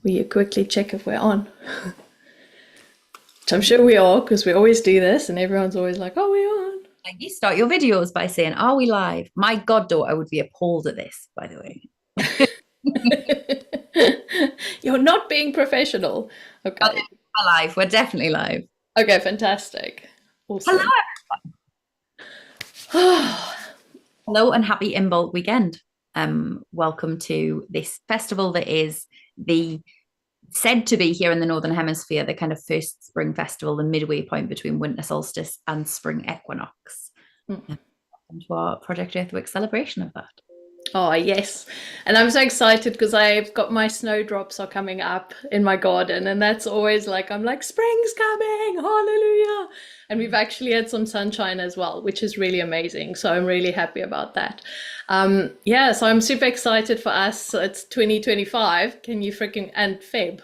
Will you quickly check if we're on? Which I'm sure we are, because we always do this, and everyone's always like, "Oh, we're on." Like you start your videos by saying, "Are we live?" My goddaughter would be appalled at this, by the way. You're not being professional. Oh, Okay. we're live. We're definitely live. Okay, fantastic. Hello, Awesome. hello, and happy Imbolc weekend. Welcome to this festival that is the said to be here in the Northern Hemisphere, the kind of first spring festival, the midway point between winter solstice and spring equinox. Welcome to our Project Earthwork celebration of that. Oh, yes. And I'm so excited because I've got my snowdrops are coming up in my garden, and that's always like, I'm like, spring's coming, hallelujah. And we've actually had some sunshine as well, which is really amazing. So I'm really happy about that. Yeah, so I'm super excited for us. It's 2025. Can you freaking, and Feb.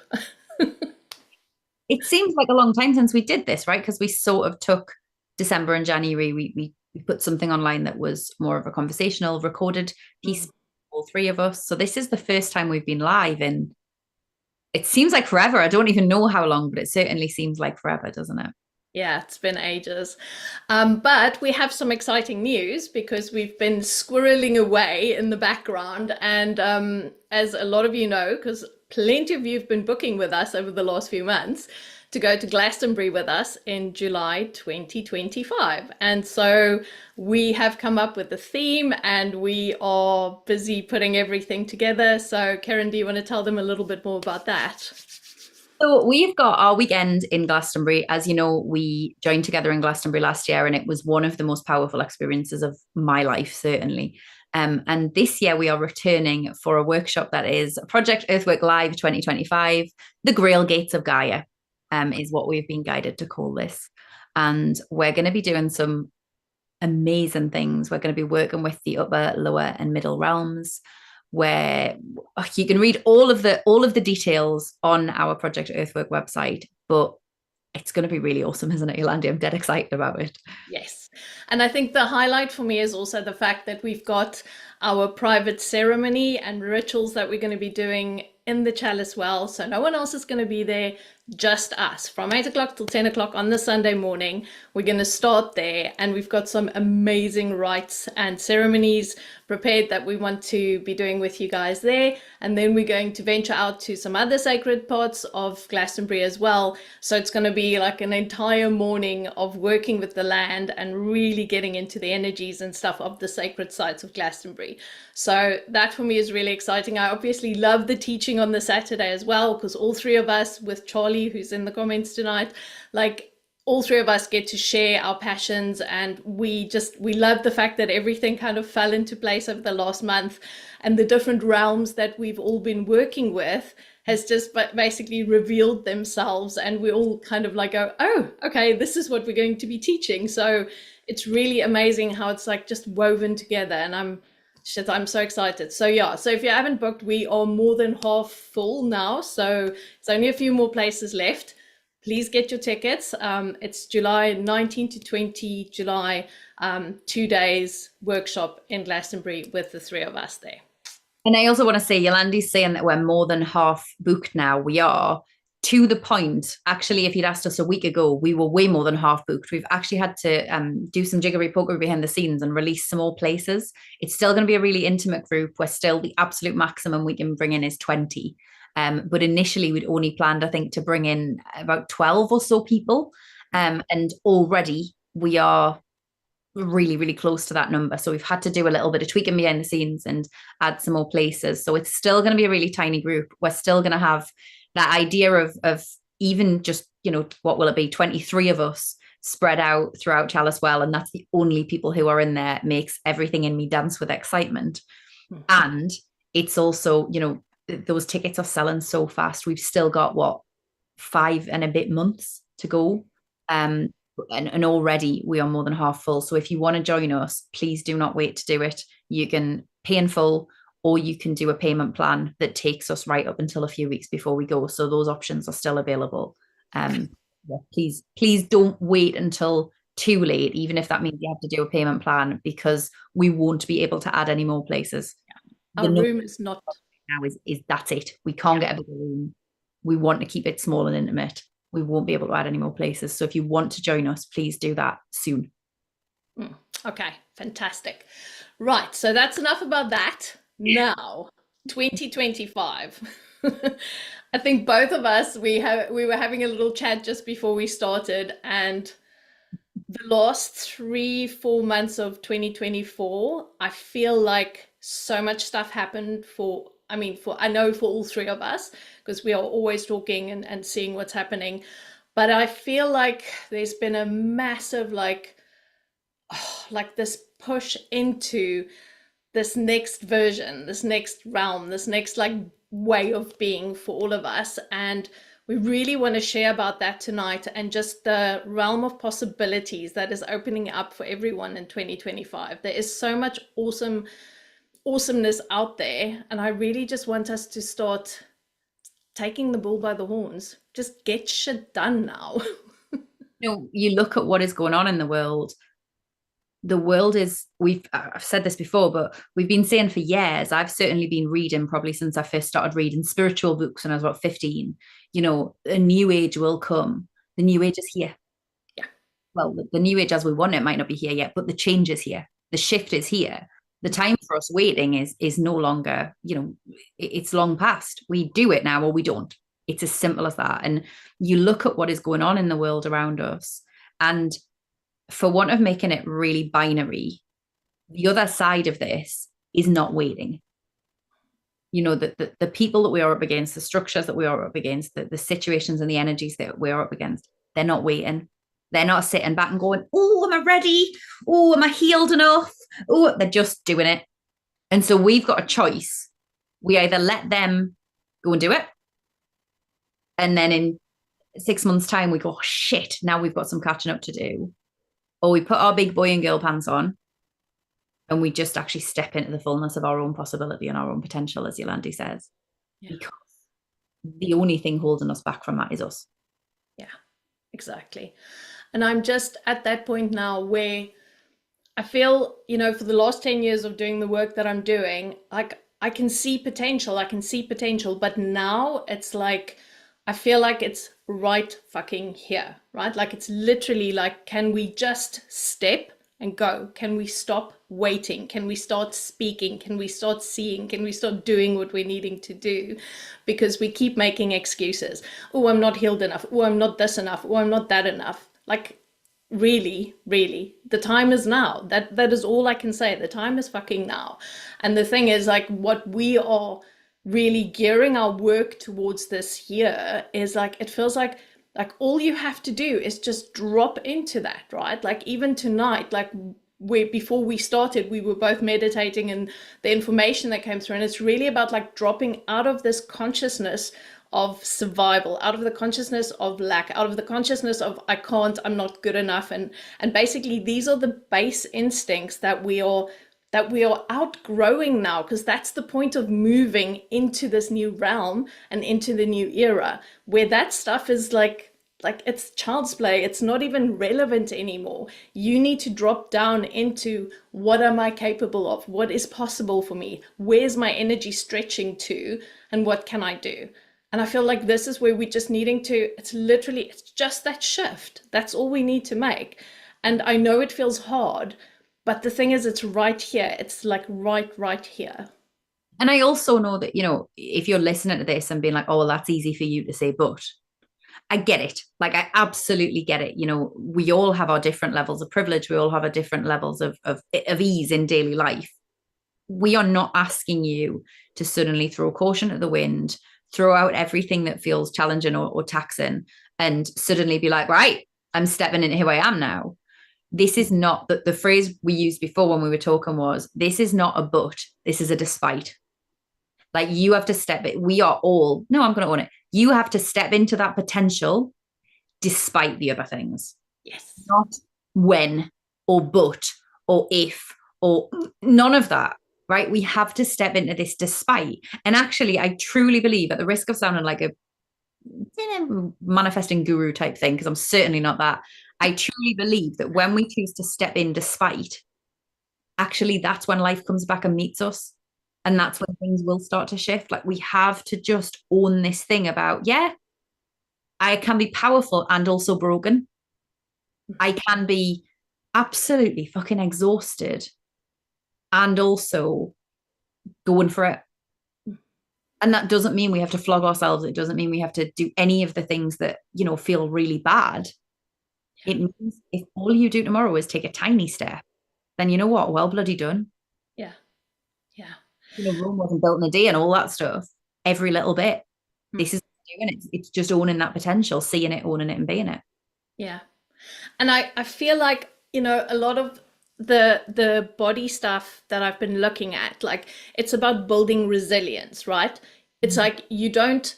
It seems like a long time since we did this, right? Because we sort of took December and January. We put something online that was more of a conversational, recorded piece, all three of us. So this is the first time we've been live in. It seems like forever. I don't even know how long, but it certainly seems like forever, doesn't it? Yeah, it's been ages. But we have some exciting news because we've been squirreling away in the background. And as a lot of you know, because plenty of you have been booking with us over the last few months to go to Glastonbury with us in July 2025. And so we have come up with a theme and we are busy putting everything together. So, Karen, do you want to tell them a little bit more about that? So we've got our weekend in Glastonbury. As you know, we joined together in Glastonbury last year, and it was one of the most powerful experiences of my life, certainly. And this year we are returning for a workshop that is Project Earthwork Live 2025, the Grail Gates of Gaia, is what we've been guided to call this. And we're going to be doing some amazing things. We're going to be working with the upper, lower, and middle realms, where you can read all of the details on our Project Earthwork website. But it's going to be really awesome, isn't it, Yolandi? I'm dead excited about it. Yes. And I think the highlight for me is also the fact that we've got our private ceremony and rituals that we're going to be doing in the chalice well. So no one else is going to be there, just us. From 8 o'clock till 10 o'clock on the Sunday morning, we're going to start there. And we've got some amazing rites and ceremonies prepared that we want to be doing with you guys there. And then we're going to venture out to some other sacred parts of Glastonbury as well. So it's going to be like an entire morning of working with the land and really getting into the energies and stuff of the sacred sites of Glastonbury. So that for me is really exciting. I obviously love the teaching on the Saturday as well, because all three of us, with Charlie, who's in the comments tonight, like all three of us get to share our passions, and we love the fact that everything kind of fell into place over the last month, and the different realms that we've all been working with has just basically revealed themselves, and we all kind of like go, oh, okay, this is what we're going to be teaching. So it's really amazing how it's like just woven together, and I'm so excited. So yeah, so if you haven't booked, we are more than half full now, so it's only a few more places left. Please get your tickets. It's July 19 to 20 July, 2 days workshop in Glastonbury with the three of us there. And I also want to say, Yolandi's saying that we're more than half booked now. We are, to the point. Actually, if you'd asked us a week ago, we were way more than half booked. We've actually had to do some jiggery pokery behind the scenes and release some more places. It's still going to be a really intimate group. We're still, the absolute maximum we can bring in is 20. But initially, we'd only planned, I think, to bring in about 12 or so people. And already we are really, really close to that number. So we've had to do a little bit of tweaking behind the scenes and add some more places. So it's still going to be a really tiny group. We're still going to have that idea of even just, what will it be? 23 of us spread out throughout Chalice Well. And that's the only people who are in there. Makes everything in me dance with excitement. And it's also, those tickets are selling so fast. We've still got 5 and a bit months to go. And already we are more than half full. So if you want to join us, please do not wait to do it. You can pay in full, or you can do a payment plan that takes us right up until a few weeks before we go. So those options are still available. Yeah, please don't wait until too late, even if that means you have to do a payment plan, because we won't be able to add any more places. The Our number room is not, now is that's it. We can't yeah. get a bigger room. We want to keep it small and intimate. We won't be able to add any more places. So if you want to join us, please do that soon. Okay, fantastic. Right, so that's enough about that. Now, 2025. I think both of us we were having a little chat just before we started, and the last 3, 4 months of 2024, I feel like so much stuff happened for, I mean, I know for all three of us, because we are always talking and seeing what's happening. But I feel like there's been a massive, like this push into this next version, this next realm, this next like way of being for all of us. And we really want to share about that tonight, and just the realm of possibilities that is opening up for everyone in 2025. There is so much awesomeness out there, and I really just want us to start taking the bull by the horns. Just get shit done now. You look at what is going on in the world. The world is, I've said this before, but we've been saying for years, I've certainly been reading probably since I first started reading spiritual books when I was about 15, a new age will come. The new age is here. Yeah. Well, the new age as we want it might not be here yet, but the change is here. The shift is here. The time for us waiting is no longer, it's long past. We do it now or we don't. It's as simple as that. And you look at what is going on in the world around us, and for want of making it really binary, the other side of this is not waiting. The people that we are up against, the structures that we are up against, the situations and the energies that we are up against, they're not waiting. They're not sitting back and going, oh, am I ready? Oh, am I healed enough? Oh, they're just doing it. And so we've got a choice. We either let them go and do it, and then in 6 months' time, we go, oh, shit, now we've got some catching up to do. Or we put our big boy and girl pants on, and we just actually step into the fullness of our own possibility and our own potential, as Yolandi says. Yeah. Because the only thing holding us back from that is us. Yeah, exactly. And I'm just at that point now where I feel, for the last 10 years of doing the work that I'm doing, like I can see potential, but now it's like, I feel like it's right fucking here, right? Like it's literally like, can we just step and go? Can we stop waiting? Can we start speaking? Can we start seeing? Can we start doing what we're needing to do? Because we keep making excuses. Oh, I'm not healed enough. Oh, I'm not this enough. Oh, I'm not that enough. Like, really, the time is now. That is all I can say. The time is fucking now. And the thing is, like, what we are really gearing our work towards this year is like, it feels like all you have to do is just drop into that, right? Like even tonight, like before we started, we were both meditating, and the information that came through, and it's really about like dropping out of this consciousness of survival, out of the consciousness of lack, out of the consciousness of I can't, I'm not good enough, and basically these are the base instincts that we are outgrowing now, because that's the point of moving into this new realm and into the new era, where that stuff is like it's child's play. It's not even relevant anymore. You need to drop down into what am I capable of? What is possible for me? Where's my energy stretching to? And what can I do? And I feel like this is where we're just needing to, it's just that shift. That's all we need to make. And I know it feels hard, but the thing is, it's right here. It's like right here. And I also know that, if you're listening to this and being like, oh, well, that's easy for you to say, but I get it. Like, I absolutely get it. We all have our different levels of privilege. We all have our different levels of ease in daily life. We are not asking you to suddenly throw caution to the wind, throw out everything that feels challenging or taxing, and suddenly be like, right, I'm stepping into who I am now. This is not the phrase we used before when we were talking was, this is not a but, this is a despite. Like, you have to step it. We are all, no, I'm going to own it. You have to step into that potential despite the other things. Yes. Not when or but or if or none of that, right? We have to step into this despite. And actually, I truly believe, at the risk of sounding like a manifesting guru type thing, because I'm certainly not that, I truly believe that when we choose to step in despite, actually that's when life comes back and meets us. And that's when things will start to shift. Like we have to just own this thing about, yeah, I can be powerful and also broken. I can be absolutely fucking exhausted and also going for it. And that doesn't mean we have to flog ourselves. It doesn't mean we have to do any of the things that, feel really bad. It means if all you do tomorrow is take a tiny step, then you know what? Well, bloody done. Yeah. Yeah. Rome wasn't built in a day and all that stuff. Every little bit. Hmm. This is doing it. It's just owning that potential, seeing it, owning it, and being it. Yeah. And I feel like, a lot of the body stuff that I've been looking at, like it's about building resilience, right? It's like you don't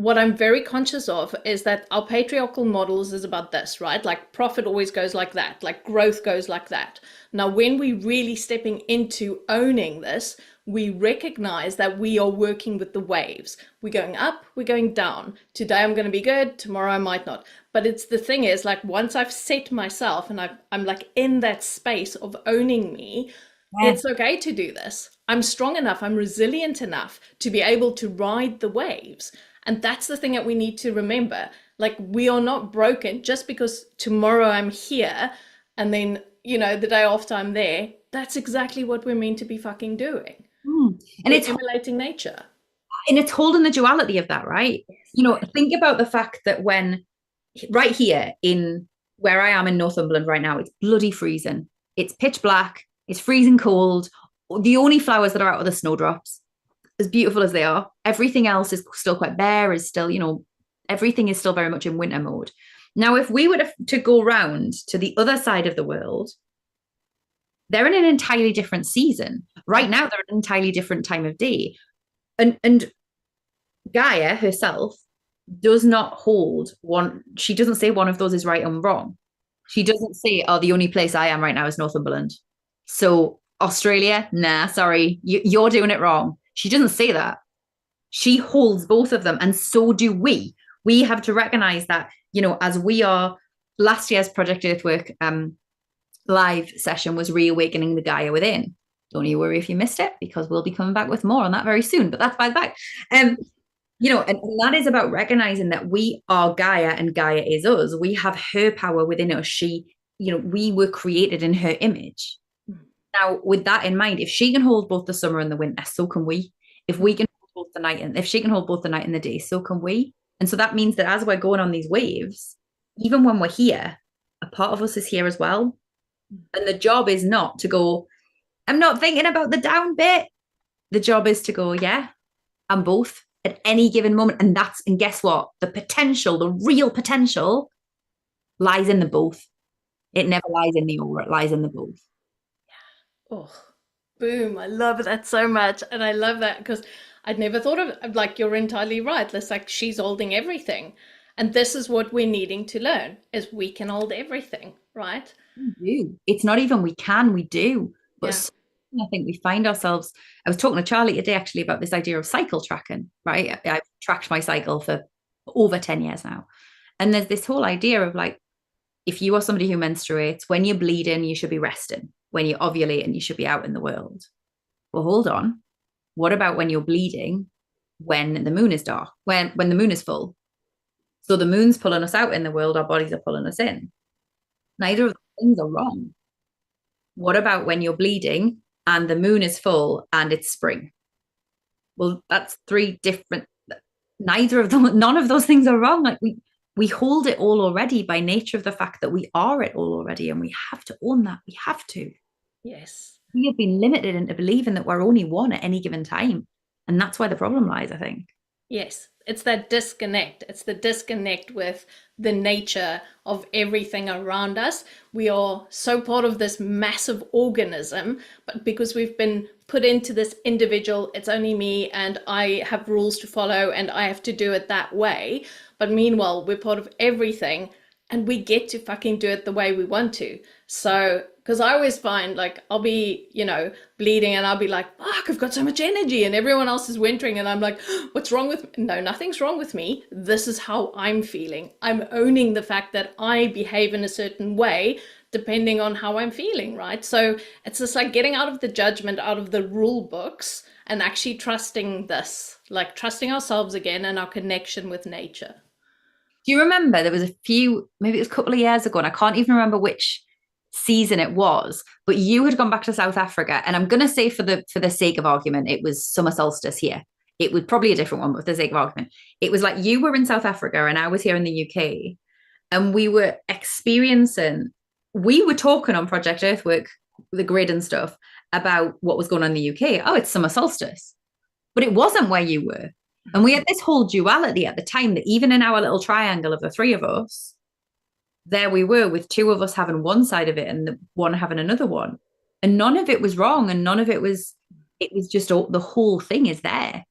what I'm very conscious of is that our patriarchal models is about this, right? Like profit always goes like that, like growth goes like that. Now, when we really stepping into owning this, we recognize that we are working with the waves. We're going up, we're going down. Today I'm going to be good, tomorrow I might not. But it's the thing is like once I've set myself and I'm like in that space of owning me, Yeah. it's okay to do this. I'm strong enough, I'm resilient enough to be able to ride the waves. And that's the thing that we need to remember. Like, we are not broken just because tomorrow I'm here and then, the day after I'm there. That's exactly what we're meant to be fucking doing. And We're it's emulating nature. holding the duality of that, right? Yes. Think about the fact that when right here in where I am in Northumberland right now, it's bloody freezing. It's pitch black. It's freezing cold. The only flowers that are out are the snowdrops, as beautiful as they are. Everything else is still quite bare, is still, everything is still very much in winter mode. Now, if we were to go round to the other side of the world, they're in an entirely different season. Right now, they're in an entirely different time of day. And Gaia herself does not hold one. She doesn't say one of those is right and wrong. She doesn't say, oh, the only place I am right now is Northumberland. So Australia, nah, sorry, you're doing it wrong. She doesn't say that. She holds both of them, and so do we. We have to recognize that, as we are, last year's Project Earthwork live session was reawakening the Gaia within. Don't you worry if you missed it, because we'll be coming back with more on that very soon, but that's by the back. And that is about recognizing that we are Gaia and Gaia is us. We have her power within us. We were created in her image. Now, with that in mind, if she can hold both the summer and the winter, so can we. If we can hold both the night and if she can hold both the night and the day, so can we. And so that means that as we're going on these waves, even when we're here, a part of us is here as well. And the job is not to go, I'm not thinking about the down bit. The job is to go, yeah, I'm both at any given moment. And guess what? The potential, the real potential lies in the both. It never lies in the or, it lies in the both. Oh, boom. I love that so much. And I love that because I'd never thought of like you're entirely right. It's like she's holding everything. And this is what we're needing to learn is we can hold everything, right? We do. It's not even we can, we do. But Yeah. I think we find ourselves. I was talking to Charlie today actually about this idea of cycle tracking, right? I've tracked my cycle for over 10 years now. And there's this whole idea of like, if you are somebody who menstruates, when you're bleeding, you should be resting. When you're ovulating, you should be out in the world. Well, hold on. What about when you're bleeding, when the moon is dark, when the moon is full? So the moon's pulling us out in the world, our bodies are pulling us in. Neither of those things are wrong. What about when you're bleeding and the moon is full and it's spring? Well, that's three different. Neither of them, none of those things are wrong. Like we hold it all already by nature of the fact that we are it all already, and we have to own that. We have to. Yes. We have been limited into believing that we're only one at any given time, and that's where the problem lies, I think. Yes. It's that disconnect. It's the disconnect with the nature of everything around us. We are so part of this massive organism, but because we've been put into this individual, it's only me and I have rules to follow and I have to do it that way. But meanwhile, we're part of everything and we get to fucking do it the way we want to. So, because I always find like I'll be, bleeding and I'll be like, fuck, I've got so much energy and everyone else is wintering and I'm like, what's wrong with me? No, nothing's wrong with me. This is how I'm feeling. I'm owning the fact that I behave in a certain way, depending on how I'm feeling, right? So it's just like getting out of the judgment, out of the rule books, and actually trusting this, like trusting ourselves again and our connection with nature. Do you remember there was a few, maybe it was a couple of years ago, and I can't even remember which season it was, but you had gone back to South Africa, and I'm going to say for the sake of argument, it was summer solstice here. It was probably a different one, but for the sake of argument, it was like you were in South Africa and I was here in the UK, and we were talking on Project Earthwork, the grid and stuff, about what was going on in the UK. Oh, it's summer solstice. But it wasn't where you were. And we had this whole duality at the time that even in our little triangle of the three of us, there we were with two of us having one side of it and the one having another one. And none of it was wrong. And none of it was just the whole thing is there.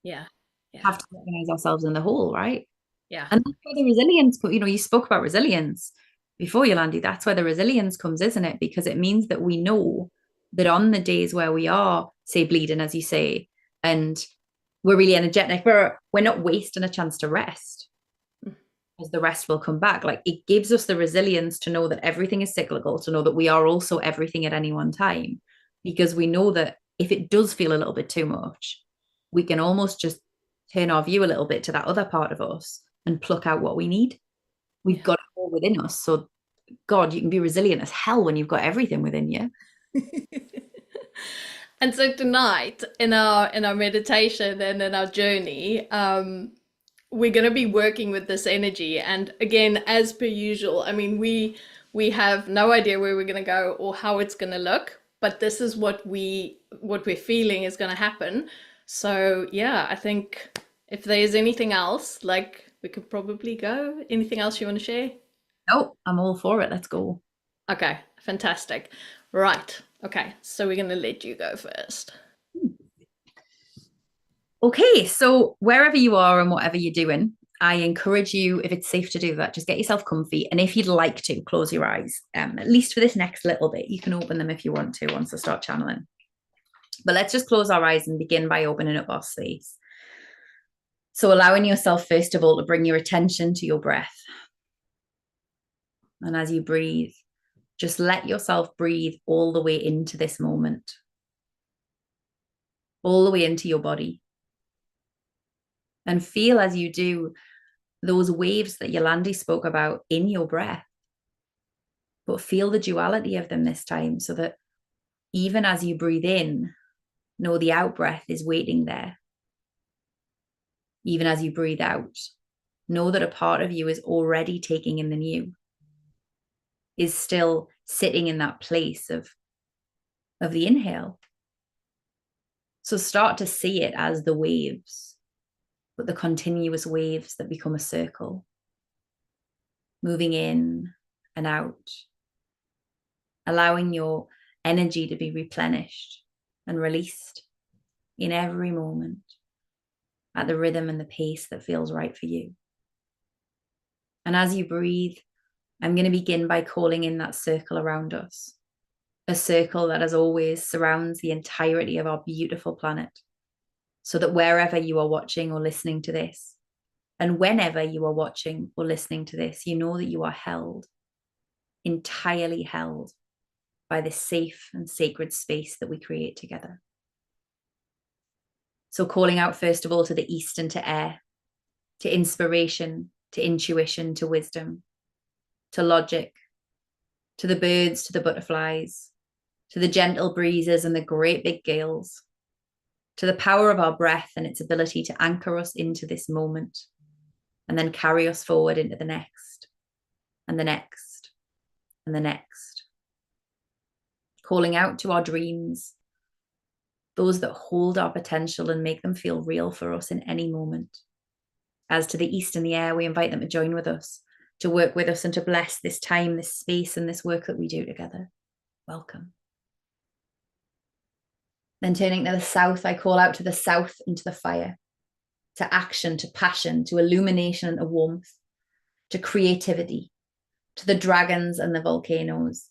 Yeah. Yeah. Have to recognize ourselves in the whole, right? Yeah. And that's where the resilience, you spoke about resilience before, Yolandi. That's where the resilience comes, isn't it? Because it means that we know that on the days where we are, say, bleeding, as you say, and we're really energetic, we're not wasting a chance to rest, because the rest will come back. Like, it gives us the resilience to know that everything is cyclical, to know that we are also everything at any one time, because we know that if it does feel a little bit too much, we can almost just turn our view a little bit to that other part of us and pluck out what we need. We've got it all within us. So, God, you can be resilient as hell when you've got everything within you. And so tonight in our meditation and in our journey, we're going to be working with this energy. And again, as per usual, I mean, we have no idea where we're going to go or how it's going to look, but this is what we're feeling is going to happen. So yeah, I think if there's anything else, like we could probably go. Anything else you want to share? No, I'm all for it. Let's go. Okay, fantastic. Right. Okay, so we're going to let you go first. Okay, so wherever you are and whatever you're doing, I encourage you, if it's safe to do that, just get yourself comfy. And if you'd like to, close your eyes, at least for this next little bit. You can open them if you want to once I start channeling. But let's just close our eyes and begin by opening up our space. So allowing yourself, first of all, to bring your attention to your breath. And as you breathe, just let yourself breathe all the way into this moment, all the way into your body. And feel as you do those waves that Yolandi spoke about in your breath, but feel the duality of them this time, so that even as you breathe in, know the out breath is waiting there. Even as you breathe out, know that a part of you is already taking in the new, is still sitting in that place of the inhale. So start to see it as the waves, but the continuous waves that become a circle, moving in and out, allowing your energy to be replenished and released in every moment at the rhythm and the pace that feels right for you. And as you breathe, I'm going to begin by calling in that circle around us, a circle that, as always, surrounds the entirety of our beautiful planet, so that wherever you are watching or listening to this, and whenever you are watching or listening to this, you know that you are held, entirely held, by this safe and sacred space that we create together. So calling out, first of all, to the east and to air, to inspiration, to intuition, to wisdom, to logic, to the birds, to the butterflies, to the gentle breezes and the great big gales, to the power of our breath and its ability to anchor us into this moment and then carry us forward into the next and the next and the next. Calling out to our dreams, those that hold our potential and make them feel real for us in any moment. As to the east and the air, we invite them to join with us, to work with us and to bless this time, this space, and this work that we do together. Welcome. Then turning to the south, I call out to the south and to the fire, to action, to passion, to illumination and to warmth, to creativity, to the dragons and the volcanoes,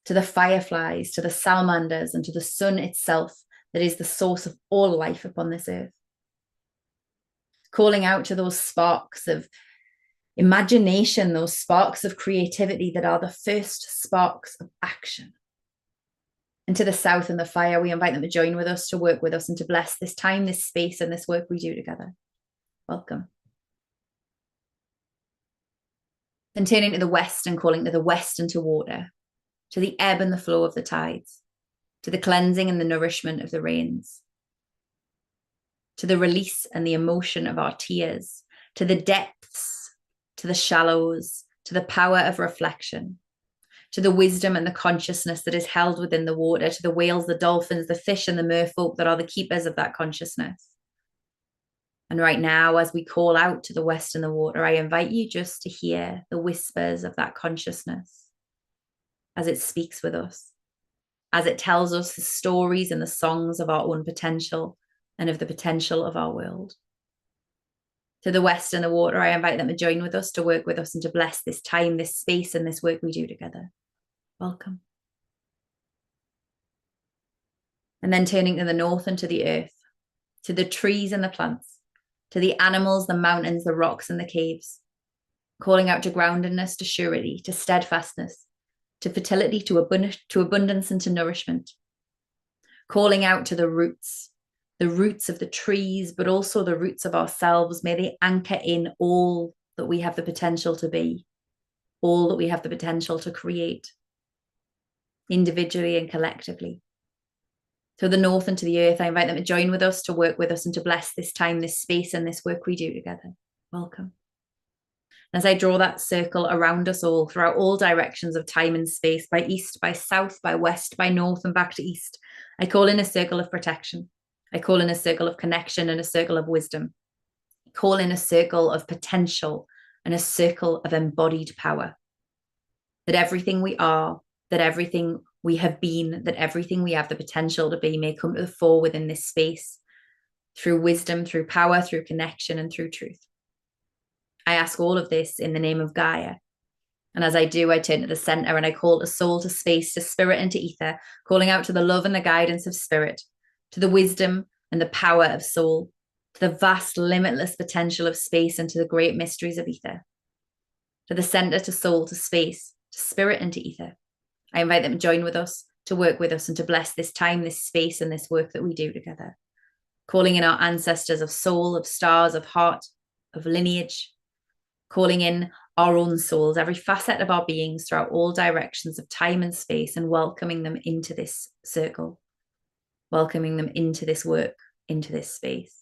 to the fireflies, to the salamanders, and to the sun itself that is the source of all life upon this earth. Calling out to those sparks of imagination, those sparks of creativity that are the first sparks of action. And to the south in the fire, we invite them to join with us, to work with us, and to bless this time, this space, and this work we do together. Welcome. Then turning to the west and calling to the west and to water, to the ebb and the flow of the tides, to the cleansing and the nourishment of the rains, to the release and the emotion of our tears, to the depths, to the shallows, to the power of reflection, to the wisdom and the consciousness that is held within the water, to the whales, the dolphins, the fish, and the merfolk that are the keepers of that consciousness. And right now, as we call out to the west and the water, I invite you just to hear the whispers of that consciousness as it speaks with us, as it tells us the stories and the songs of our own potential and of the potential of our world. To the west and the water, I invite them to join with us, to work with us, and to bless this time, this space, and this work we do together. Welcome. And then turning to the north and to the earth, to the trees and the plants, to the animals, the mountains, the rocks, and the caves, calling out to groundedness, to surety, to steadfastness, to fertility, to abundance, and to nourishment, calling out to the roots of the trees, but also the roots of ourselves. May they anchor in all that we have the potential to be, all that we have the potential to create, individually and collectively. To the north and to the earth, I invite them to join with us, to work with us, and to bless this time, this space, and this work we do together. Welcome. As I draw that circle around us all, throughout all directions of time and space, by east, by south, by west, by north, and back to east, I call in a circle of protection. I call in a circle of connection and a circle of wisdom. I call in a circle of potential and a circle of embodied power. That everything we are, that everything we have been, that everything we have the potential to be may come to the fore within this space, through wisdom, through power, through connection, and through truth. I ask all of this in the name of Gaia. And as I do, I turn to the center and I call to soul, to space, to spirit, and to ether, calling out to the love and the guidance of spirit, to the wisdom and the power of soul, to the vast, limitless potential of space, and to the great mysteries of ether. To the center, to soul, to space, to spirit, and to ether. I invite them to join with us, to work with us, and to bless this time, this space, and this work that we do together. Calling in our ancestors of soul, of stars, of heart, of lineage. Calling in our own souls, every facet of our beings throughout all directions of time and space, and welcoming them into this circle, welcoming them into this work, into this space.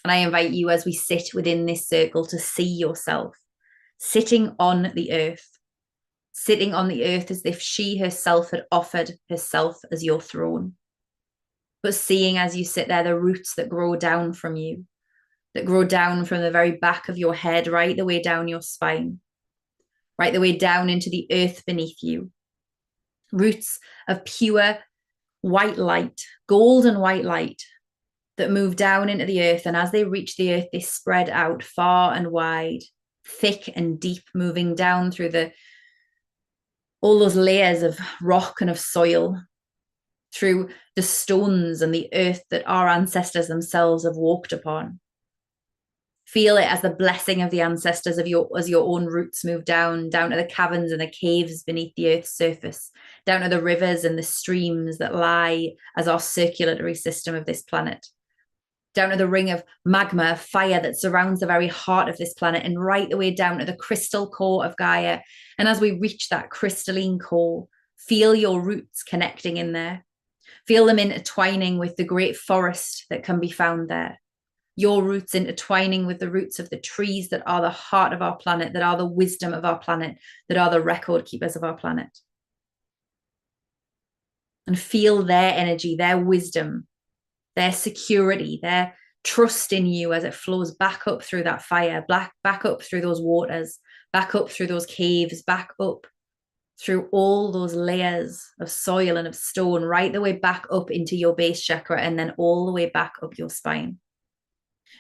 And I invite you, as we sit within this circle, to see yourself sitting on the earth as if she herself had offered herself as your throne. But seeing as you sit there the roots that grow down from you, that grow down from the very back of your head, right the way down your spine, right the way down into the earth beneath you. Roots of pure white light, golden white light, that move down into the earth. And as they reach the earth, they spread out far and wide, thick and deep, moving down through all those layers of rock and of soil, through the stones and the earth that our ancestors themselves have walked upon. Feel it as the blessing of the ancestors as your own roots move down to the caverns and the caves beneath the earth's surface, down to the rivers and the streams that lie as our circulatory system of this planet, down to the ring of magma, of fire that surrounds the very heart of this planet, and right the way down to the crystal core of Gaia. And as we reach that crystalline core, feel your roots connecting in there. Feel them intertwining with the great forest that can be found there. Your roots intertwining with the roots of the trees that are the heart of our planet, that are the wisdom of our planet, that are the record keepers of our planet. And feel their energy, their wisdom, their security, their trust in you as it flows back up through that fire, back up through those waters, back up through those caves, back up through all those layers of soil and of stone, right the way back up into your base chakra, and then all the way back up your spine.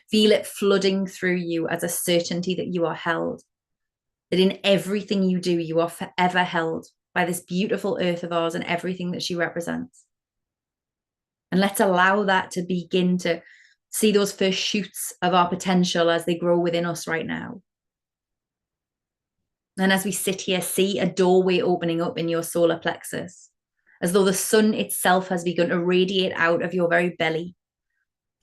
Feel it flooding through you as a certainty that you are held, that in everything you do, you are forever held by this beautiful earth of ours and everything that she represents. And let's allow that to begin to see those first shoots of our potential as they grow within us right now. And as we sit here, see a doorway opening up in your solar plexus, as though the sun itself has begun to radiate out of your very belly.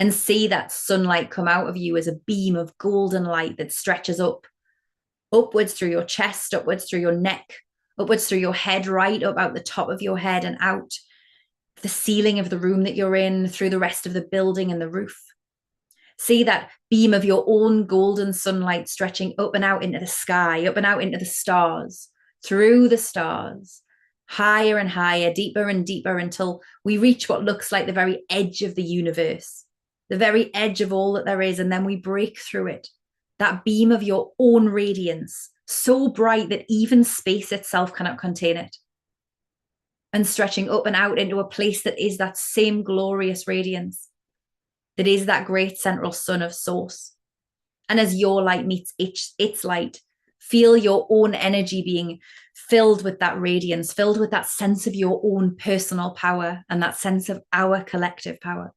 And see that sunlight come out of you as a beam of golden light that stretches up, upwards through your chest, upwards through your neck, upwards through your head, right up out the top of your head and out the ceiling of the room that you're in, through the rest of the building and the roof. See that beam of your own golden sunlight stretching up and out into the sky, up and out into the stars, through the stars, higher and higher, deeper and deeper, until we reach what looks like the very edge of the universe, the very edge of all that there is. And then we break through it, that beam of your own radiance, so bright that even space itself cannot contain it. And stretching up and out into a place that is that same glorious radiance, that is that great central sun of source. And as your light meets its light, feel your own energy being filled with that radiance, filled with that sense of your own personal power and that sense of our collective power.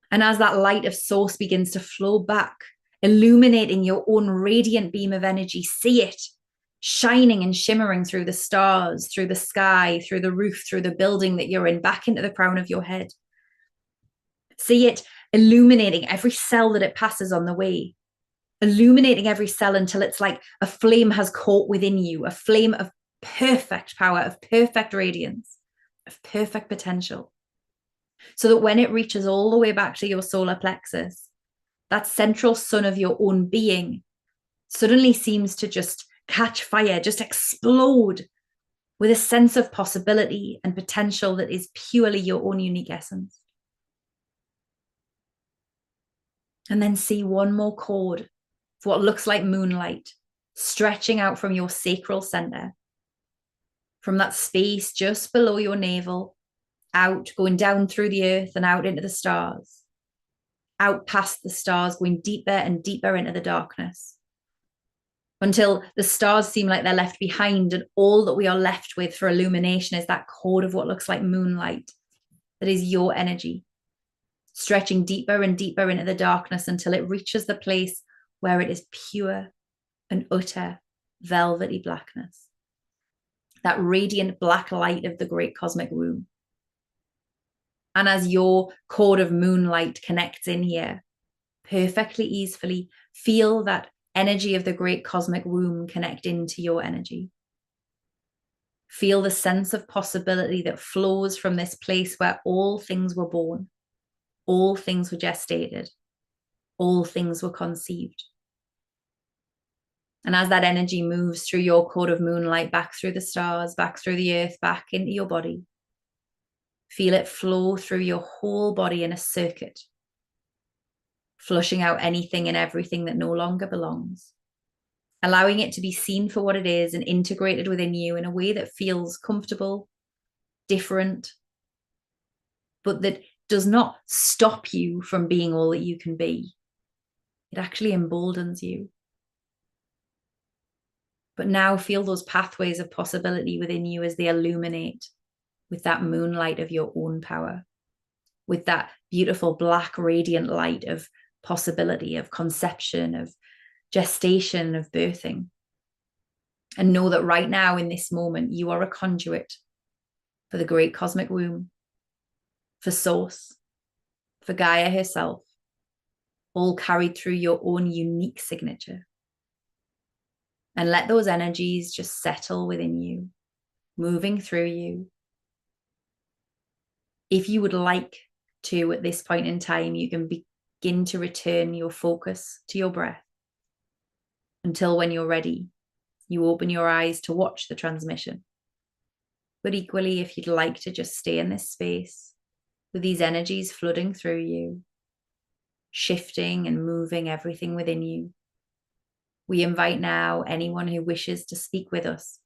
And as that light of source begins to flow back, illuminating your own radiant beam of energy, see it shining and shimmering through the stars, through the sky, through the roof, through the building that you're in, back into the crown of your head. See it illuminating every cell that it passes on the way, illuminating every cell until it's like a flame has caught within you, a flame of perfect power, of perfect radiance, of perfect potential. So that when it reaches all the way back to your solar plexus, that central sun of your own being suddenly seems to just catch fire, just explode with a sense of possibility and potential that is purely your own unique essence. And then see one more chord of what looks like moonlight stretching out from your sacral center, from that space just below your navel, out, going down through the earth and out into the stars, out past the stars, going deeper and deeper into the darkness, until the stars seem like they're left behind, and all that we are left with for illumination is that chord of what looks like moonlight that is your energy, stretching deeper and deeper into the darkness until it reaches the place where it is pure and utter velvety blackness, that radiant black light of the great cosmic womb. And as your chord of moonlight connects in here, perfectly easily, feel that energy of the great cosmic womb connect into your energy. Feel the sense of possibility that flows from this place where all things were born, all things were gestated, all things were conceived. And as that energy moves through your chord of moonlight, back through the stars, back through the earth, back into your body, feel it flow through your whole body in a circuit, flushing out anything and everything that no longer belongs, allowing it to be seen for what it is and integrated within you in a way that feels comfortable, different, but that does not stop you from being all that you can be. It actually emboldens you. But now feel those pathways of possibility within you as they illuminate with that moonlight of your own power, with that beautiful black radiant light of possibility, of conception, of gestation, of birthing. And know that right now in this moment, you are a conduit for the great cosmic womb, for Source, for Gaia herself, all carried through your own unique signature. And let those energies just settle within you, moving through you. If you would like to, at this point in time, you can begin to return your focus to your breath until when you're ready, you open your eyes to watch the transmission. But equally, if you'd like to just stay in this space with these energies flooding through you, shifting and moving everything within you, we invite now anyone who wishes to speak with us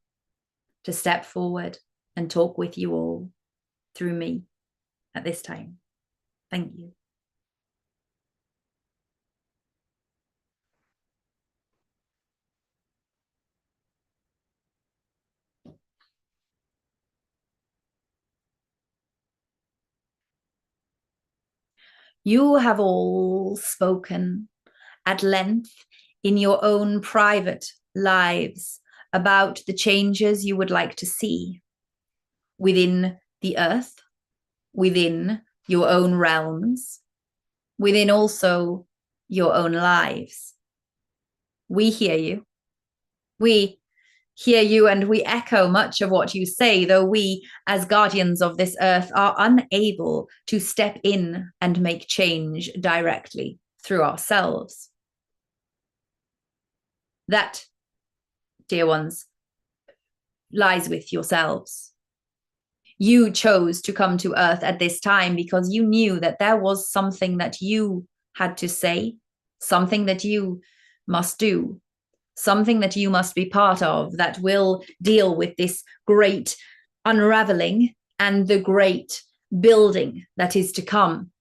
to step forward and talk with you all through me at this time. Thank you. You have all spoken at length in your own private lives about the changes you would like to see within the earth, within your own realms, within also your own lives. We hear you. We hear you and we echo much of what you say, though we, as guardians of this earth, are unable to step in and make change directly through ourselves. That, dear ones, lies with yourselves. You chose to come to earth at this time because you knew that there was something that you had to say, something that you must do, something that you must be part of that will deal with this great unraveling and the great building that is to come.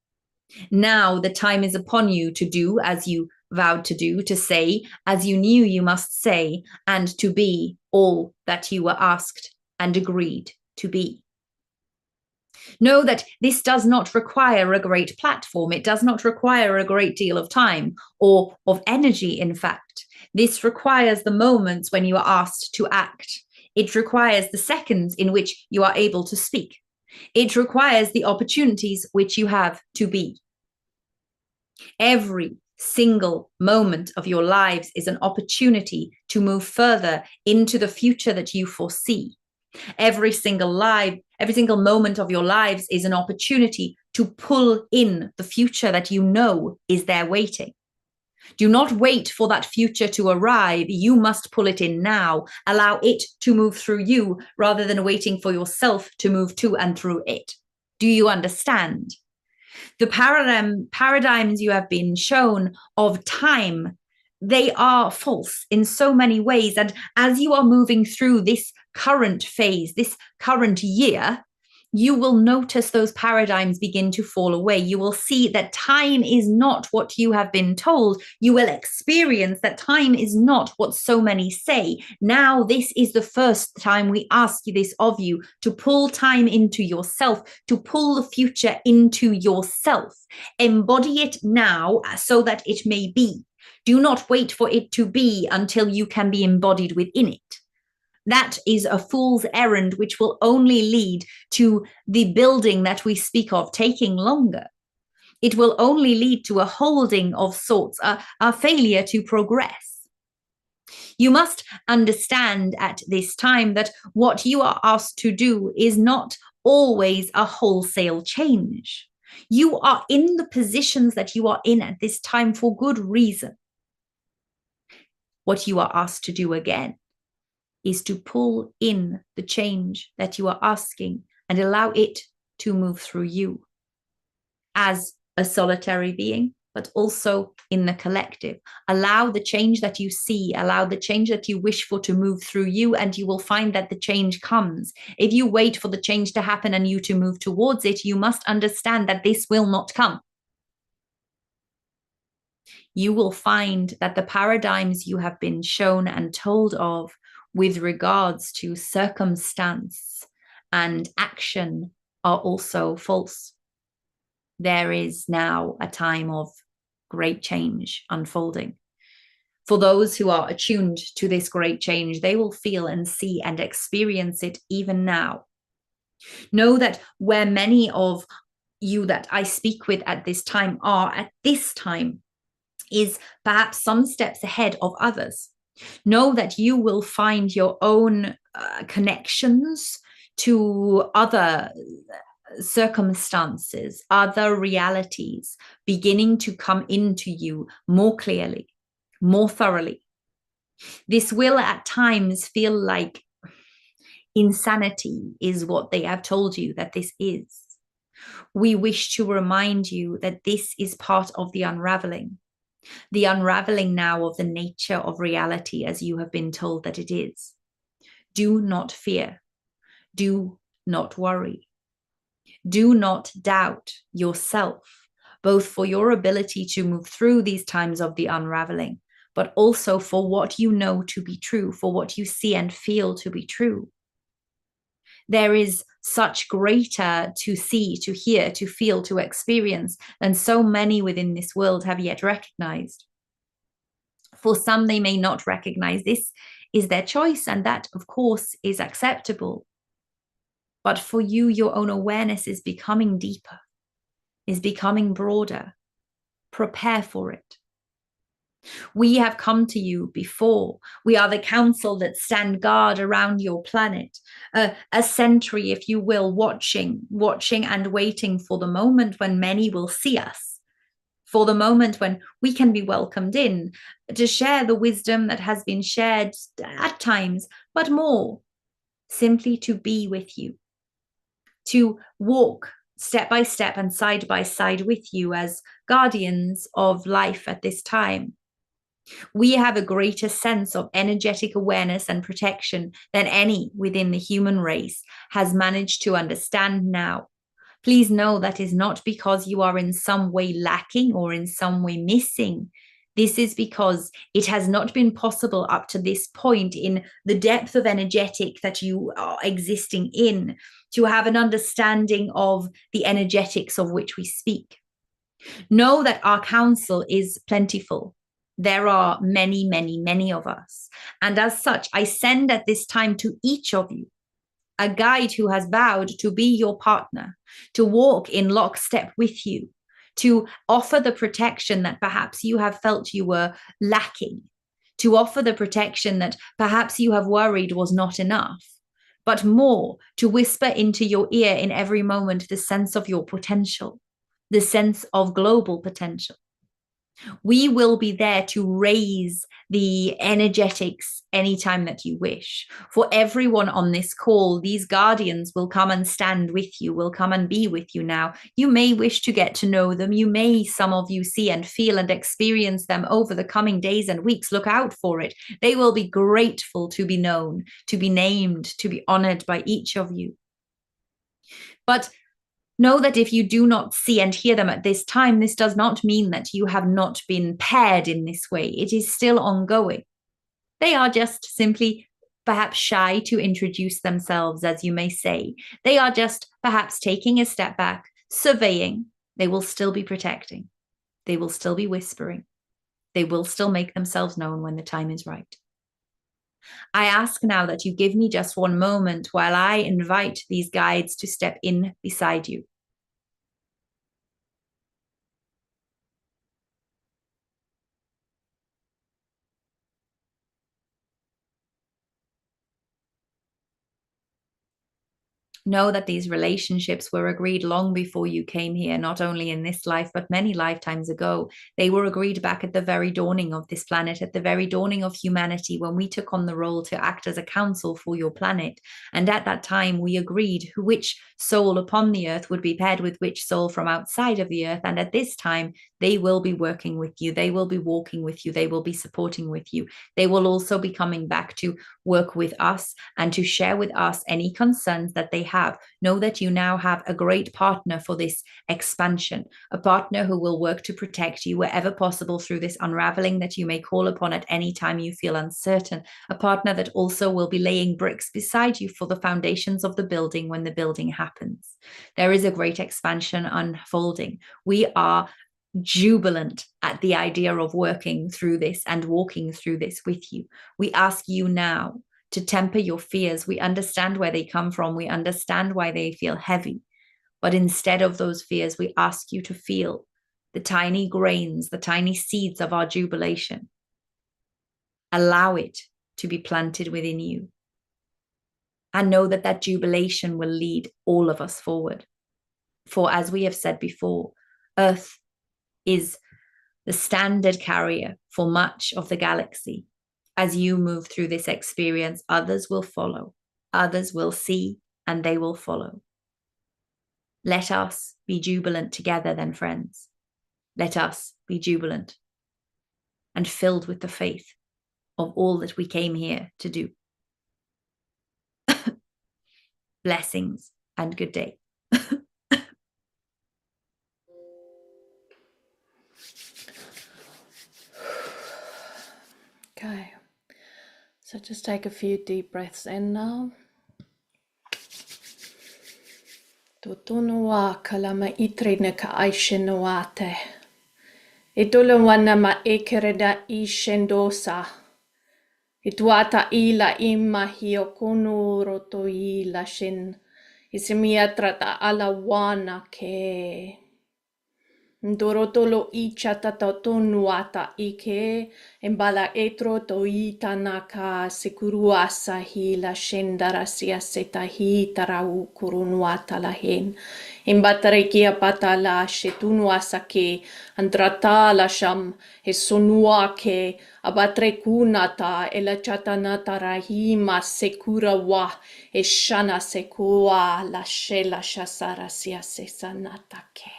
Now the time is upon you to do as you vowed to do, to say as you knew you must say, and to be all that you were asked and agreed to be. Know that this does not require a great platform. It does not require a great deal of time or of energy, in fact. This requires the moments when you are asked to act. It requires the seconds in which you are able to speak. It requires the opportunities which you have to be. Every single moment of your lives is an opportunity to move further into the future that you foresee. Every single moment of your lives is an opportunity to pull in the future that you know is there waiting. Do not wait for that future to arrive. You must pull it in now. Allow it to move through you rather than waiting for yourself to move to and through it. Do you understand? The paradigms you have been shown of time, they are false in so many ways. And as you are moving through this current phase, this current year, you will notice those paradigms begin to fall away. You will see that time is not what you have been told. You will experience that time is not what so many say. Now, this is the first time we ask this of you, to pull time into yourself, to pull the future into yourself. Embody it now so that it may be. Do not wait for it to be until you can be embodied within it. That is a fool's errand, which will only lead to the building that we speak of taking longer. It will only lead to a holding of sorts, a failure to progress. You must understand at this time that what you are asked to do is not always a wholesale change. You are in the positions that you are in at this time for good reason. What you are asked to do again is to pull in the change that you are asking and allow it to move through you as a solitary being, but also in the collective. Allow the change that you see, allow the change that you wish for to move through you, and you will find that the change comes. If you wait for the change to happen and you to move towards it, you must understand that this will not come. You will find that the paradigms you have been shown and told of with regards to circumstance and action are also false. There is now a time of great change unfolding. For those who are attuned to this great change, they will feel and see and experience it even now. Know that where many of you that I speak with at this time are at this time is perhaps some steps ahead of others. Know that you will find your own connections to other circumstances, other realities beginning to come into you more clearly, more thoroughly. This will at times feel like insanity is what they have told you that this is. We wish to remind you that this is part of the unraveling now of the nature of reality as you have been told that it is. Do not fear. Do not worry. Do not doubt yourself, both for your ability to move through these times of the unraveling, but also for what you know to be true, for what you see and feel to be true. There is such greater to see, to hear, to feel, to experience than so many within this world have yet recognized. For some, they may not recognize this is their choice, and that, of course, is acceptable. But for you, your own awareness is becoming deeper, is becoming broader. Prepare for it. We have come to you before. We are the council that stand guard around your planet, a sentry, if you will, watching and waiting for the moment when many will see us, for the moment when we can be welcomed in to share the wisdom that has been shared at times, but more, simply to be with you, to walk step by step and side by side with you as guardians of life at this time. We have a greater sense of energetic awareness and protection than any within the human race has managed to understand now. Please know that is not because you are in some way lacking or in some way missing. This is because it has not been possible up to this point in the depth of energetic that you are existing in to have an understanding of the energetics of which we speak. Know that our counsel is plentiful. There are many, many, many of us. And as such, I send at this time to each of you a guide who has vowed to be your partner, to walk in lockstep with you, to offer the protection that perhaps you have felt you were lacking, to offer the protection that perhaps you have worried was not enough, but more, to whisper into your ear in every moment the sense of your potential, the sense of global potential. We will be there to raise the energetics anytime that you wish. For everyone on this call, these guardians will come and stand with you, will come and be with you now. You may wish to get to know them. You may, some of you, see and feel and experience them over the coming days and weeks. Look out for it. They will be grateful to be known, to be named, to be honored by each of you. But know that if you do not see and hear them at this time, this does not mean that you have not been paired in this way. It is still ongoing. They are just simply perhaps shy to introduce themselves, as you may say. They are just perhaps taking a step back, surveying. They will still be protecting. They will still be whispering. They will still make themselves known when the time is right. I ask now that you give me just one moment while I invite these guides to step in beside you. Know that these relationships were agreed long before you came here, not only in this life, but many lifetimes ago. They were agreed back at the very dawning of this planet, at the very dawning of humanity, when we took on the role to act as a council for your planet. And at that time, we agreed which soul upon the earth would be paired with which soul from outside of the earth. And at this time, they will be working with you. They will be walking with you. They will be supporting with you. They will also be coming back to work with us and to share with us any concerns that they have. Know that you now have a great partner for this expansion, a partner who will work to protect you wherever possible through this unraveling that you may call upon at any time you feel uncertain, a partner that also will be laying bricks beside you for the foundations of the building when the building happens. There is a great expansion unfolding. We are jubilant at the idea of working through this and walking through this with you. We ask you now to temper your fears. We understand where they come from. We understand why they feel heavy. But instead of those fears, we ask you to feel the tiny grains, the tiny seeds of our jubilation. Allow it to be planted within you. And know that that jubilation will lead all of us forward. For as we have said before, Earth is the standard carrier for much of the galaxy. As you move through this experience, others will follow, others will see, and they will follow. Let us be jubilant together then, friends. Let us be jubilant and filled with the faith of all that we came here to do. Blessings and good day. Okay, so just take a few deep breaths in now. Totonoa kalama itrina ka aishinawate. E tolo wana ma ekereda I shendosa. I tuata I la imahi o konu roto I la shin. I se miatrata ala wana ke. Ndorotolo I chatata tonuata ike. Embala etro to I tanaka sekuruasa hi la shendarasia seta hi tarau kurunuata la hen. Imbatarikia patala shetunuasa ke. Andrata la sham. E sonua ke. Abatre kunata ela chatanata rahima sekura wa. E shana sekua la shela shasara sia sesanata ke.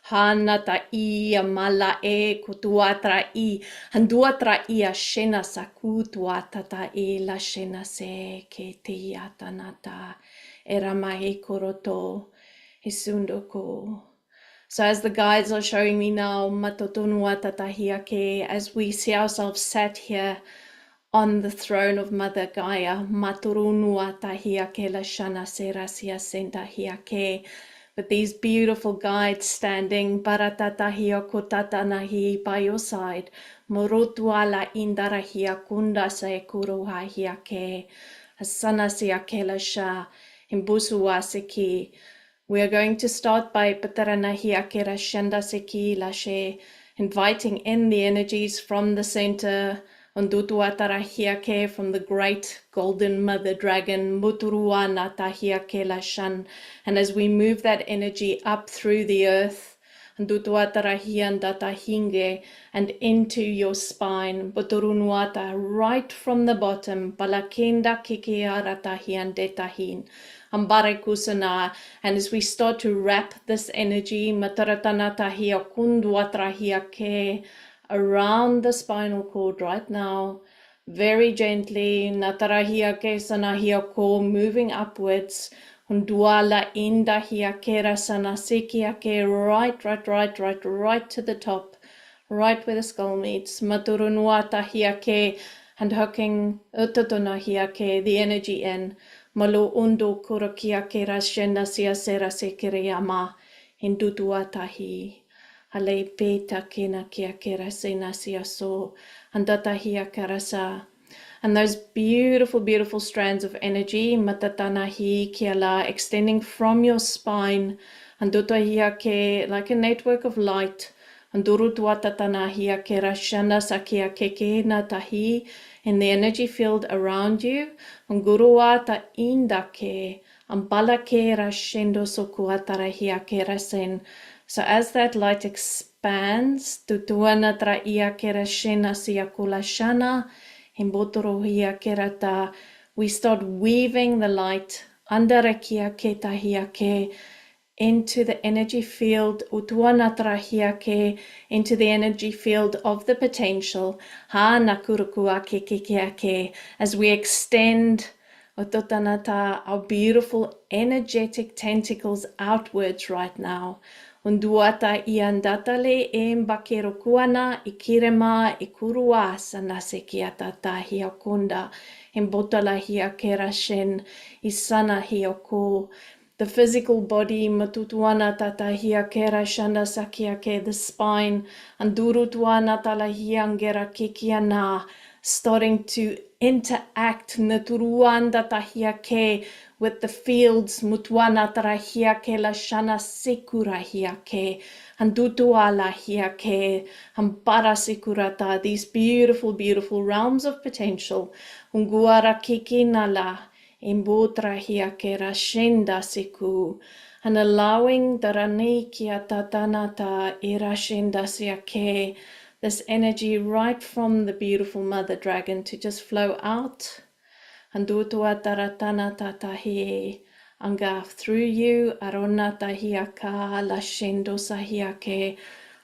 Hanata ia mala e kutuatra I handuatra ia shena sakutuata e la shena se ke te atanata era mai koroto hisundoko. So as the guides are showing me now, matotonua tatahiake, as we see ourselves sat here on the throne of Mother Gaia, maturunua tahiake la shana serasia sentahiake, with these beautiful guides standing baratatahia kotatanahi by your side, morutuala indarahia kunda se kuruhahiake, asanasiake la sha, imbusuasiki. We are going to start by Pataranahiakera Shanda Seki Lashe, inviting in the energies from the center, Ondutuatarahiake from the great golden mother dragon, Muturua Natahiake Lashan. And as we move that energy up through the earth, Ndutuatarahiandatahinge, and into your spine, Buturunuata, right from the bottom, Balakenda Kikiaratahiandetahin. Ambare and as we start to wrap this energy, mataratanatahia kunduatrahia ke, around the spinal cord right now, very gently, natarahia ke sanahia ko, moving upwards, unduala indahia ke rasanasekia ke, right to the top, right where the skull meets, maturunuatahia ke, and hooking utotonahia ke, the energy in. Malo undo kurakia ke rashenda sia sera sekiriyama indutuatahi. Hale peta kena kia kera sena sia so andatahia karasa. And those beautiful, beautiful strands of energy, matatanahi kiala, extending from your spine, andutahia ke, like a network of light, andurutuatatanahi ke rashanda sakia keke natahi, in the energy field around you, Nguruata indake, ambalake rashendo sokuatarahia ke rasen. So as that light expands, tutuana traia ke rashena siakulashana, imbotorohia kerata, we start weaving the light andarakia ketahia ke, into the energy field, utuanatrahiake, into the energy field of the potential, ha nakurukuake kekeake, as we extend ototanata, our beautiful energetic tentacles outwards right now. Unduata iandatale embakerokuana ikirema ikurua sanasekiatata hiakunda imbotala hiakerashen isana hioko. The physical body, matutuana tatahia kera shanda sakiake, the spine, andurutuana talahiangera kikiana, starting to interact naturuanda tahiake with the fields, mutuana tarahiake la shana sekurahiake, andutuala hiake, ampara sekurata, these beautiful, beautiful realms of potential, unguara kikinala, Imbotrahia ke rashenda siku, and allowing the ranikia tatanata irashenda siake, this energy right from the beautiful mother dragon to just flow out, and dutua taratana tatahi, anga through you, arona tahiaka, lashendo sahiake.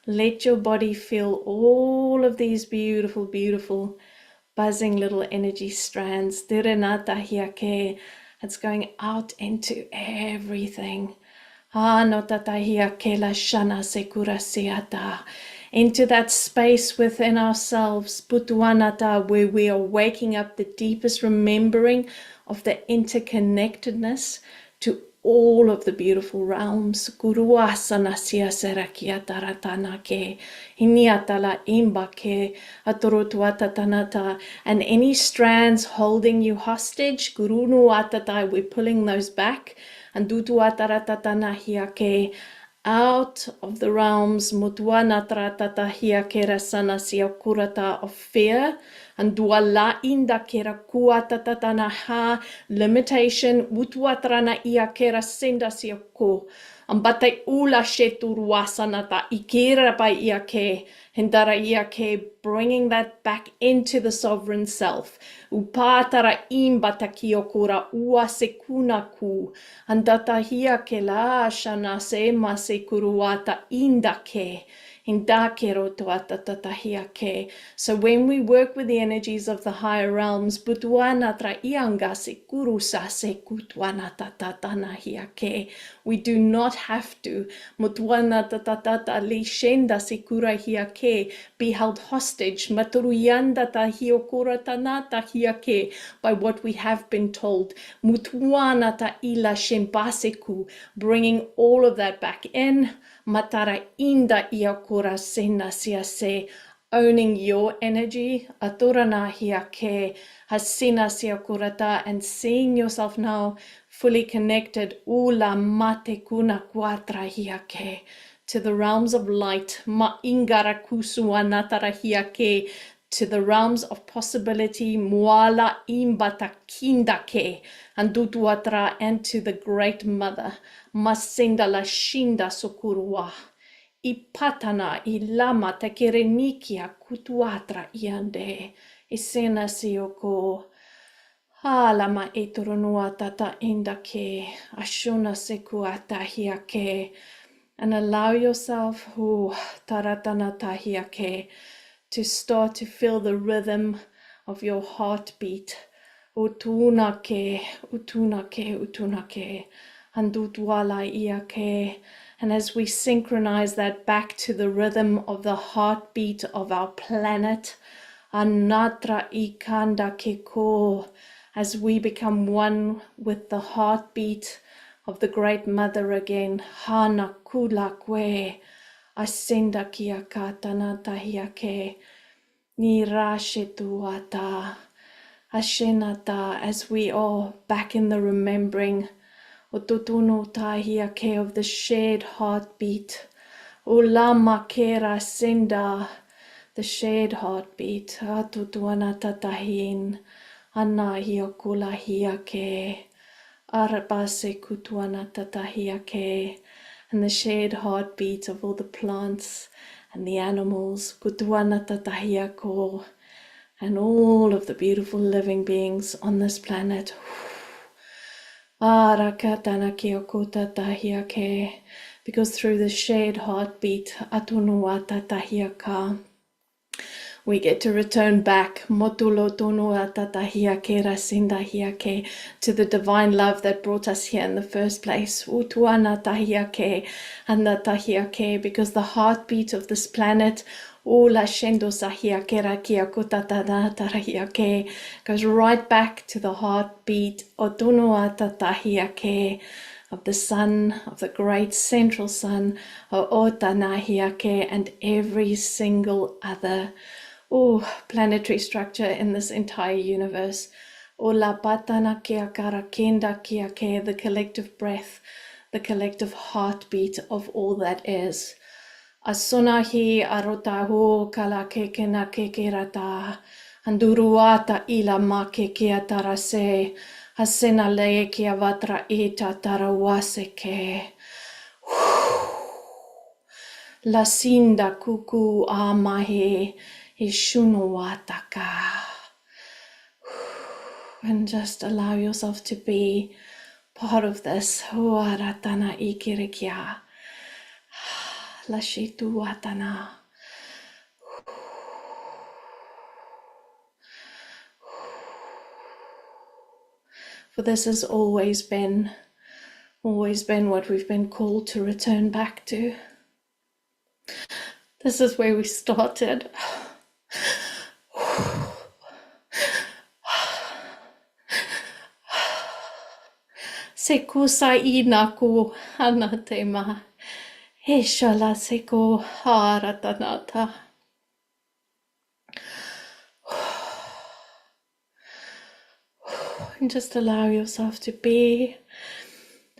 Let your body feel all of these beautiful, beautiful buzzing little energy strands. It's going out into everything. Into that space within ourselves, Putuanata, where we are waking up the deepest remembering of the interconnectedness to all of the beautiful realms. Guruasana sia serakia taratana ke hiniatala imba ke atorotuata tanata, and any strands holding you hostage, gurunu atatai, we're pulling those back, and dutuataratatana hiake, out of the realms mutuana tratata hiakera sana sia kurata of fear, and duala inda kera kuatatatana ha limitation mutuatrana iakera senda sia ko ambate ula sheturuasanata ikera pa iake hindara iake, bringing that back into the sovereign self. Upatara imbata kiokura ua sekuna ku andata hiake la shana se mase kuruata indake. So when we work with the energies of the higher realms, we do not have to be held hostage by what we have been told. Bringing all of that back in. Matara inda iakura sena siase, owning your energy, aturana hiake, hasina siakurata, and seeing yourself now fully connected, ula mate kuna quatra hiake, to the realms of light, ma ingara kusuanatara hiake, to the realms of possibility, muala imbata kindake, and dutuatra, and to the great mother, masenda la shinda sokurua, ipatana ilama takerenikia kutuatra iande, isena sioko, halama eturonua tata indake, ashuna sekuata hiake, and allow yourself, taratana tahiake, to start to feel the rhythm of your heartbeat. Utunake, utunake, utunake, andutwala iake. And as we synchronize that back to the rhythm of the heartbeat of our planet, anatra ikanda keko, as we become one with the heartbeat of the Great Mother again, hana kula kwe, asenda kiakatana tahiake, ni rashetuata, ashenata, as we are back in the remembering ototono tahiake of the shared heartbeat, ulama kera senda, the shared heartbeat, atutuana tatahin, anahiakula hiake, arabase kutuana tatahiake, and the shared heartbeat of all the plants and the animals, kutuana tatahiako, and all of the beautiful living beings on this planet. Because through the shared heartbeat, we get to return back to the divine love that brought us here in the first place. Because the heartbeat of this planet goes right back to the heartbeat of the sun, of the great central sun, and every single other planetary structure in this entire universe. The collective breath, the collective heartbeat of all that is. Asunahi arotahu kalakekena kekerata, anduruata ila makekiatarase, asenale kiavatra ita tarawaseke. La sinda kuku amahe ishunuataka. And just allow yourself to be part of this. Huaratana ikirikia. La shituatana. For this has always been what we've been called to return back to. This is where we started. Se kusa ina ku anatema. Eshala seko haratanata. And just allow yourself to be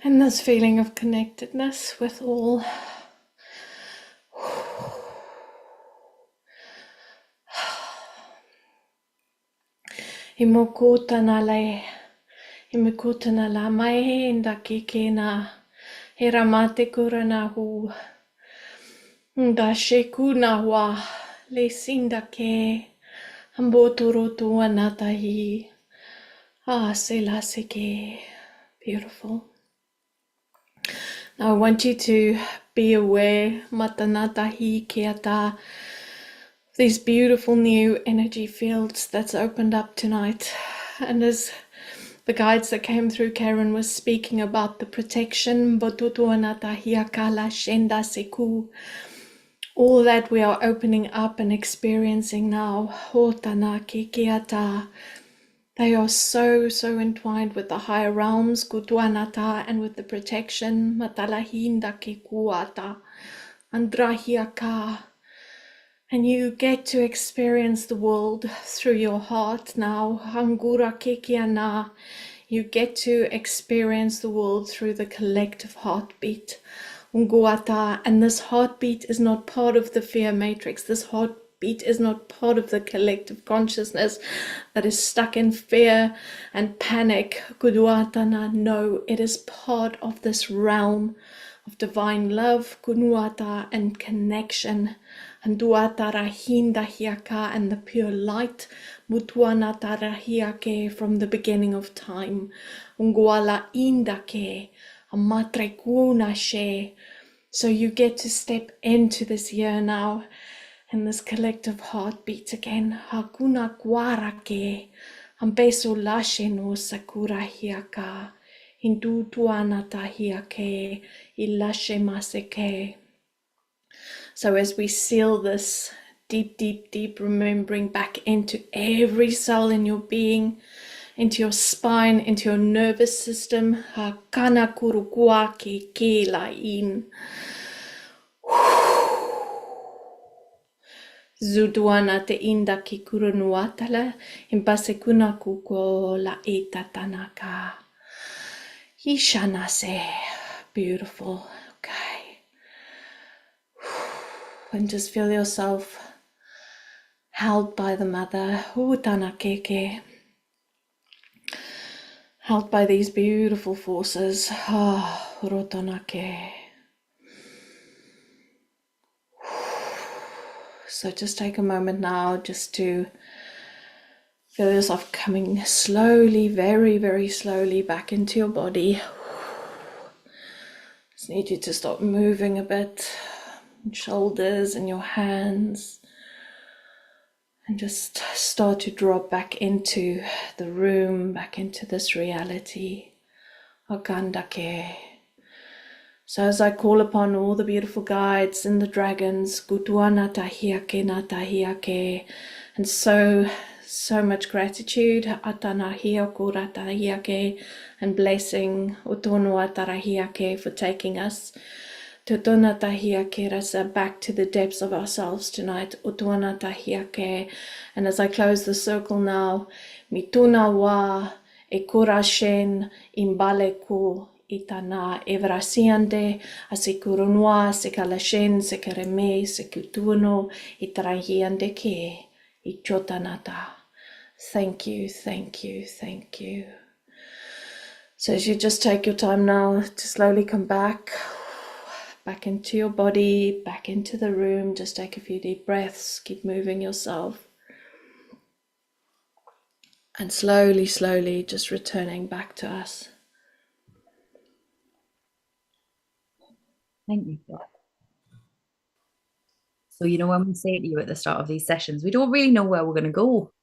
in this feeling of connectedness with all. Imokutanale, imikutanala mai inda kikena, hiramate kurana hu, nda shekuna wa, le sinda ke, amboturutu anatahi, selasike. Beautiful. Now I want you to be aware, matanatahi keata, these beautiful new energy fields that's opened up tonight. And as the guides that came through, Karen was speaking about the protection, all that we are opening up and experiencing now. They are so, so entwined with the higher realms, kutuanata, and with the protection, matalahinda kikuata, andrahiaka. And you get to experience the world through your heart now. Hangura kikiana. You get to experience the world through the collective heartbeat. Unguata. And this heartbeat is not part of the fear matrix. This heartbeat is not part of the collective consciousness that is stuck in fear and panic. Kuduatana. No, it is part of this realm of divine love, kunuata, and connection. And duatarahindahiaka, and the pure light, mutuanatarahiake, from the beginning of time. Unguala indake, amatrekuna she. So you get to step into this year now, in this collective heartbeat again. Hakuna kwarake, ambeso lashe no sakura hiaka. Hindu tuanatahiake, ilashe maseke. So as we seal this deep, deep, deep remembering back into every cell in your being, into your spine, into your nervous system, hakana kurukuake kela in. Zuduana te inda ki kurunuatala, imbasekuna kuko la etatanaka. Ishanase. Beautiful. Okay. And just feel yourself held by the mother, Utanakeke, held by these beautiful forces, Rotanake. So just take a moment now just to feel yourself coming slowly, very, very slowly back into your body. Just need you to stop moving a bit, shoulders and your hands, and just start to drop back into the room, back into this reality. Agandake. So as I call upon all the beautiful guides and the dragons, Gutuana tahiake na tahiake, and so much gratitude, Atanahia kuratahiake, and blessing, Utonua tarahiake, for taking us Tutuna tahiake rasa back to the depths of ourselves tonight. Utuana tahiake. And as I close the circle now, mituna wa e kurashen imbaleku itana evrasiande asikurunwa sekalashen sekereme sekutuno itarahiande ke ichotanata. Thank you, thank you, thank you. So as you just take your time now to slowly come back into your body, back into the room. Just take a few deep breaths, keep moving yourself. And slowly, slowly just returning back to us. Thank you. So, when we say to you at the start of these sessions, we don't really know where we're going to go.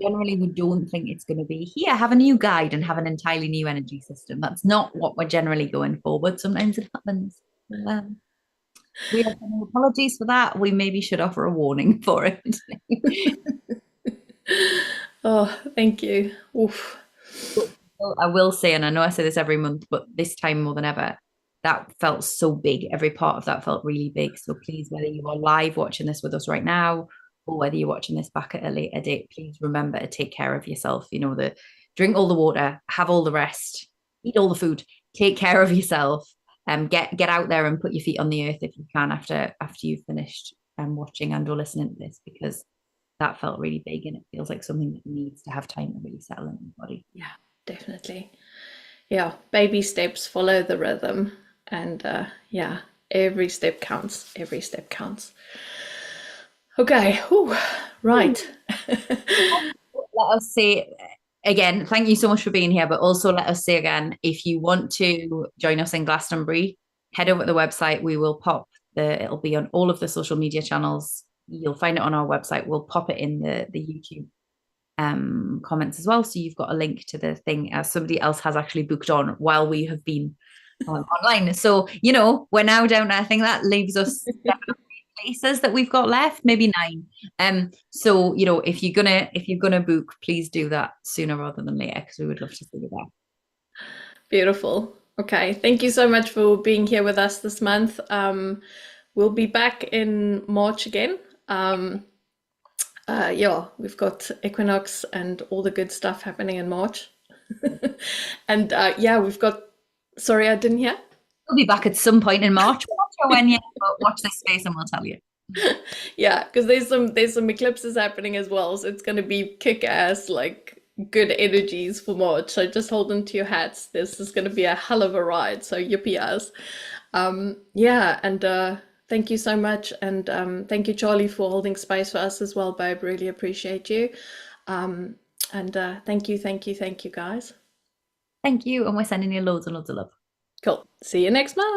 Generally, we don't think it's going to be here, have a new guide and have an entirely new energy system. That's not what we're generally going for, but sometimes it happens. We have no apologies for that. We maybe should offer a warning for it. Oh, thank you. Oof. Well, I will say, and I know I say this every month, but this time more than ever, that felt so big. Every part of that felt really big. So please, whether you are live watching this with us right now, or whether you're watching this back at a later date, please remember to take care of yourself. You know, the drink all the water, have all the rest, eat all the food, take care of yourself, get out there and put your feet on the earth if you can after you've finished watching and or listening to this, because that felt really big and it feels like something that needs to have time to really settle in your body. Yeah, definitely. Yeah, baby steps, follow the rhythm. And yeah, every step counts. Every step counts. Okay, whew, right. Let us say again, thank you so much for being here, but also let us say again, if you want to join us in Glastonbury, head over to the website. We will pop it'll be on all of the social media channels. You'll find it on our website. We'll pop it in the YouTube comments as well. So you've got a link to the thing as somebody else has actually booked on while we have been online. So, you know, we're now down to, I think that leaves us places that we've got left, maybe 9. So, you know, if you're gonna book, please do that sooner rather than later, because we would love to see you there. Beautiful. Okay, thank you so much for being here with us this month. We'll be back in March again. Yeah, we've got equinox and all the good stuff happening in March. And yeah, we've got, sorry, I didn't hear. We'll be back at some point in March. We're not sure when yet, but watch this space and we'll tell you. Yeah, because there's some eclipses happening as well, so it's gonna be kick-ass, like good energies for March. So just hold on to your hats. This is gonna be a hell of a ride. So yippee us. Yeah, and thank you so much, and thank you, Charlie, for holding space for us as well, babe. Really appreciate you. And thank you, thank you, thank you, guys. Thank you, and we're sending you loads and loads of love. Cool. See you next month.